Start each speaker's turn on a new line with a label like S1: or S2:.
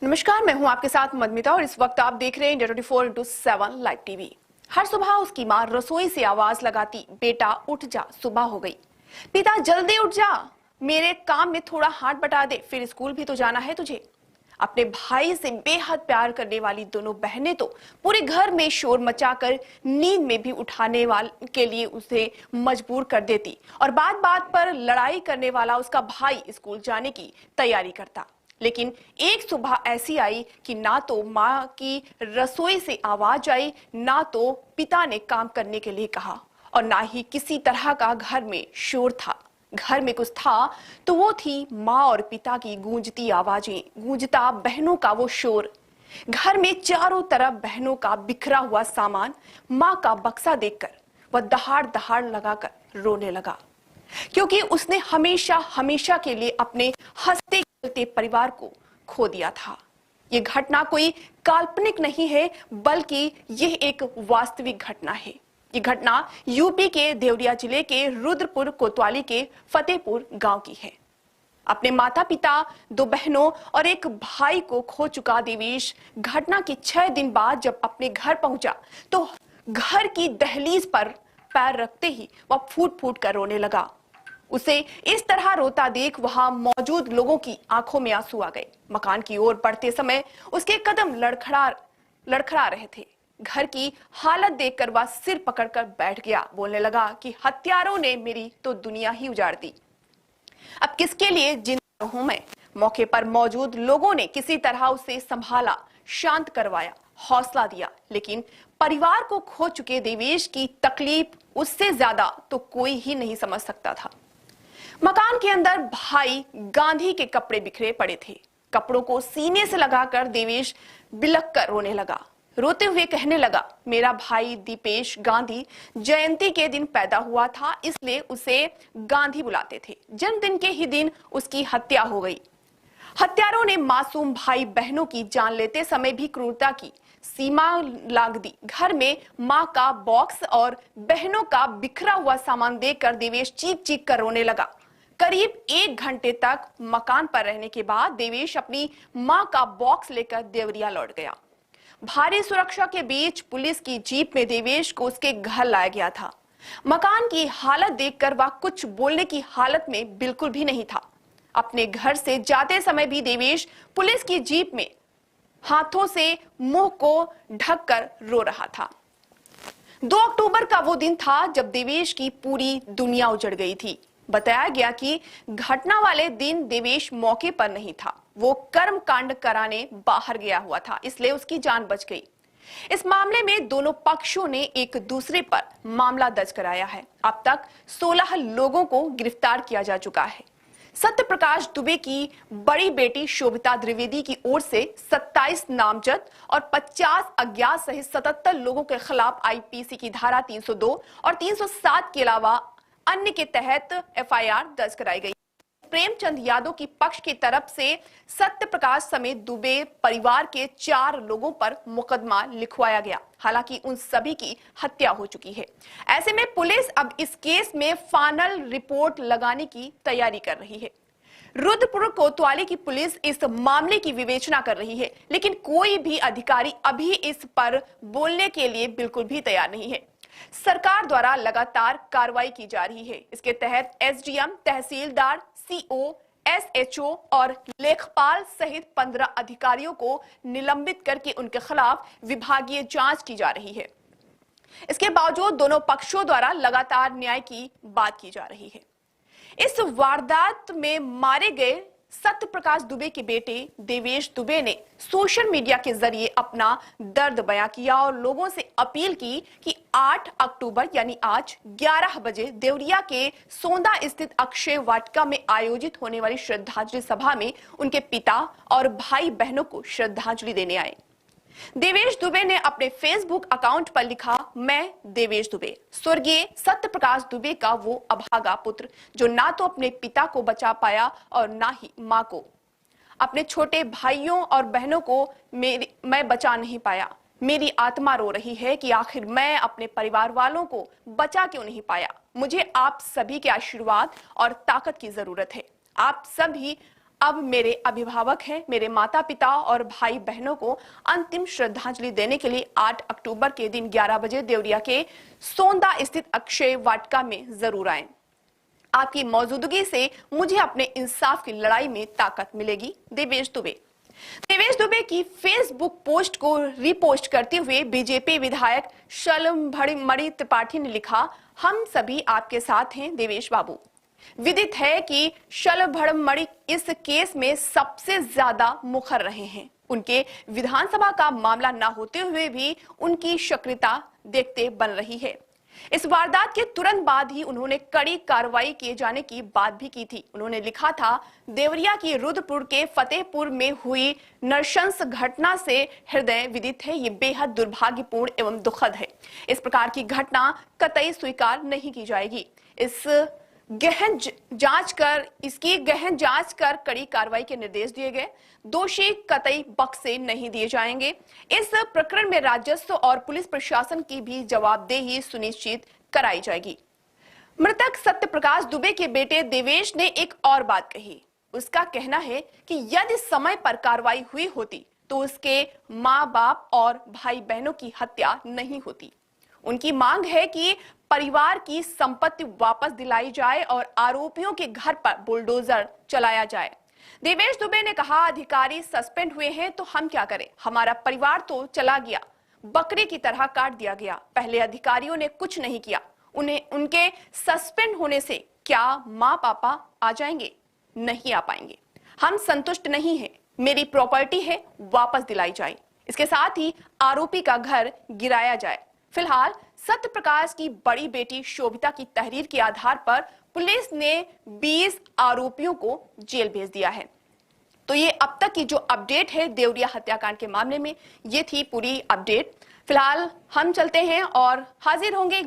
S1: नमस्कार, मैं हूं आपके साथ मधुमिता और इस वक्त आप देख रहे हैं इंडिया 24/7 लाइव टीवी। हर सुबह उसकी मां रसोई से आवाज लगाती, बेटा उठ जा, सुबह हो गई। पिता जल्दी उठ जा, मेरे काम में थोड़ा हाथ बटा दे, फिर स्कूल भी तो जाना है तुझे। अपने भाई से बेहद प्यार करने वाली दोनों बहनें तो पूरे घर में शोर मचाकर नींद में भी उठाने वाले के लिए उसे मजबूर कर देती और बात बात पर लड़ाई करने वाला उसका भाई स्कूल जाने की तैयारी करता। लेकिन एक सुबह ऐसी आई कि ना तो माँ की रसोई से आवाज आई, ना तो पिता ने काम करने के लिए कहा और ना ही किसी तरह का घर में शोर था। घर में कुछ था तो वो थी माँ और पिता की गूंजती आवाजें, गूंजता बहनों का वो शोर। घर में चारों तरफ बहनों का बिखरा हुआ सामान। माँ का बक्सा देखकर वह दहाड़ दहाड़ लगाकर रोने लगा, क्योंकि उसने हमेशा हमेशा के लिए अपने हंसते खेलते परिवार को खो दिया था। ये घटना कोई काल्पनिक नहीं है, बल्कि यह एक वास्तविक घटना है। ये घटना यूपी के देवरिया जिले के रुद्रपुर कोतवाली के फतेहपुर गांव की है। अपने माता पिता, दो बहनों और एक भाई को खो चुका देवेश घटना के 6 दिन बाद जब अपने घर पहुंचा तो घर की दहलीज पर पैर रखते ही वह फूट फूट कर रोने लगा। उसे इस तरह रोता देख वहां मौजूद लोगों की आंखों में आंसू आ गए। मकान की ओर बढ़ते समय उसके कदम लड़खड़ा रहे थे। घर की हालत देखकर वह सिर पकड़कर बैठ गया, बोलने लगा कि हत्यारों ने मेरी तो दुनिया ही उजाड़ दी। अब किसके लिए जिंदा हूं मैं। मौके पर मौजूद लोगों ने किसी तरह उसे संभाला, शांत करवाया, हौसला दिया, लेकिन परिवार को खो चुके देवेश की तकलीफ उससे ज्यादा तो कोई ही नहीं समझ सकता था। मकान के अंदर भाई गांधी के कपड़े बिखरे पड़े थे। कपड़ों को सीने से लगाकर देवेश बिलख कर रोने लगा। रोते हुए कहने लगा, मेरा भाई दीपेश गांधी जयंती के दिन पैदा हुआ था, इसलिए उसे गांधी बुलाते थे। जन्मदिन के ही दिन उसकी हत्या हो गई। हत्यारों ने मासूम भाई बहनों की जान लेते समय भी क्रूरता की सीमा लांघ दी। घर में मां का बॉक्स और बहनों का बिखरा हुआ सामान देखकर देवेश चीख चीख कर रोने लगा। करीब 1 घंटे तक मकान पर रहने के बाद देवेश अपनी मां का बॉक्स लेकर देवरिया लौट गया। भारी सुरक्षा के बीच पुलिस की जीप में देवेश को उसके घर लाया गया था। मकान की हालत देखकर वह कुछ बोलने की हालत में बिल्कुल भी नहीं था। अपने घर से जाते समय भी देवेश पुलिस की जीप में हाथों से मुंह को ढककर रो रहा था। 2 अक्टूबर का वो दिन था जब देवेश की पूरी दुनिया उजड़ गई थी। बताया गया कि घटना वाले दिन देवेश मौके पर नहीं था, वो कर्म कांड कराने बाहर गया हुआ था, इसलिए उसकी जान बच गई। इस मामले में दोनों पक्षों ने एक दूसरे पर मामला दर्ज कराया है। अब तक 16 लोगों को गिरफ्तार किया जा चुका है। सत्य प्रकाश दुबे की बड़ी बेटी शोभिता द्विवेदी की ओर से 27 नामजद और 50 अज्ञात सहित 77 लोगों के खिलाफ आईपीसी की धारा 302 और 307 के अलावा अन्य के तहत एफआईआर दर्ज कराई गई। प्रेमचंद यादव की पक्ष की तरफ से सत्य प्रकाश समेत दुबे परिवार के 4 लोगों पर मुकदमा लिखवाया गया। हालांकि उन सभी की हत्या हो चुकी है। ऐसे में पुलिस अब इस केस में फाइनल रिपोर्ट लगाने की तैयारी कर रही है। रुद्रपुर कोतवाली की पुलिस इस मामले की विवेचना कर रही है, लेकिन कोई भी अधिकारी अभी इस पर बोलने के लिए बिल्कुल भी तैयार नहीं है। सरकार द्वारा लगातार कार्रवाई की जा रही है। इसके तहत एसडीएम, तहसीलदार, सीओ, एसएचओ और लेखपाल सहित 15 अधिकारियों को निलंबित करके उनके खिलाफ विभागीय जांच की जा रही है। इसके बावजूद दोनों पक्षों द्वारा लगातार न्याय की बात की जा रही है। इस वारदात में मारे गए सत्य प्रकाश दुबे के बेटे देवेश दुबे ने सोशल मीडिया के जरिए अपना दर्द बयां किया और लोगों से अपील की कि 8 अक्टूबर यानी आज 11 बजे देवरिया के सोंदा स्थित अक्षय वाटिका में आयोजित होने वाली श्रद्धांजलि सभा में उनके पिता और भाई बहनों को श्रद्धांजलि देने आए। देवेश दुबे ने अपने फेसबुक अकाउंट पर लिखा, मैं देवेश दुबे, स्वर्गीय सत्य प्रकाश दुबे का वो अभागा पुत्र जो ना तो अपने पिता को बचा पाया और ना ही मां को। अपने छोटे भाइयों और बहनों को मैं बचा नहीं पाया। मेरी आत्मा रो रही है कि आखिर मैं अपने परिवार वालों को बचा क्यों नहीं पाया। मुझे आप सभी के आशीर्वाद और ताकत की जरूरत है। आप सभी अब मेरे अभिभावक हैं, मेरे माता पिता और भाई बहनों को अंतिम श्रद्धांजलि देने के लिए 8 अक्टूबर के दिन 11 बजे देवरिया के सोंदा स्थित अक्षय वाटिका में जरूर आएं। आपकी मौजूदगी से मुझे अपने इंसाफ की लड़ाई में ताकत मिलेगी। देवेश दुबे। देवेश दुबे की फेसबुक पोस्ट को रीपोस्ट करते हुए बीजेपी विधायक शलभमणि त्रिपाठी ने लिखा, हम सभी आपके साथ हैं देवेश बाबू। विदित है कि शलभमणि इस केस में सबसे ज्यादा मुखर रहे हैं। उनके विधानसभा का मामला न होते हुए भी उनकी सक्रियता देखते बन रही है। इस वारदात के तुरंत बाद ही उन्होंने कड़ी कार्रवाई किए जाने की बात भी की थी। उन्होंने लिखा था, देवरिया की रुद्रपुर के फतेहपुर में हुई नृशंस घटना से हृदय विदित है। ये बेहद दुर्भाग्यपूर्ण एवं दुखद है। इस प्रकार की घटना कतई स्वीकार नहीं की जाएगी। इसकी गहन जांच कर कड़ी कार्रवाई के निर्देश दिए गए। दोषी कतई बख्शे नहीं दिए जाएंगे। इस प्रकरण में राजस्व और पुलिस प्रशासन की भी जवाबदेही सुनिश्चित कराई जाएगी। मृतक सत्य प्रकाश दुबे के बेटे देवेश ने एक और बात कही। उसका कहना है कि यदि समय पर कार्रवाई हुई होती तो उसके माँ बाप और भाई बहनों की हत्या नहीं होती। उनकी मांग है कि परिवार की संपत्ति वापस दिलाई जाए और आरोपियों के घर पर बुलडोजर चलाया जाए। देवेश दुबे ने कहा, अधिकारी सस्पेंड हुए हैं तो हम क्या करें, हमारा परिवार तो चला गया, बकरी की तरह काट दिया गया। पहले अधिकारियों ने कुछ नहीं किया, उन्हें उनके सस्पेंड होने से क्या माँ पापा आ जाएंगे? नहीं आ पाएंगे। हम संतुष्ट नहीं हैं, मेरी प्रॉपर्टी है, वापस दिलाई जाए। इसके साथ ही आरोपी का घर गिराया जाए। फिलहाल सत्य प्रकाश की बड़ी बेटी शोभिता की तहरीर के आधार पर पुलिस ने 20 आरोपियों को जेल भेज दिया है। तो ये अब तक की जो अपडेट है देवरिया हत्याकांड के मामले में, ये थी पूरी अपडेट। फिलहाल हम चलते हैं और हाजिर होंगे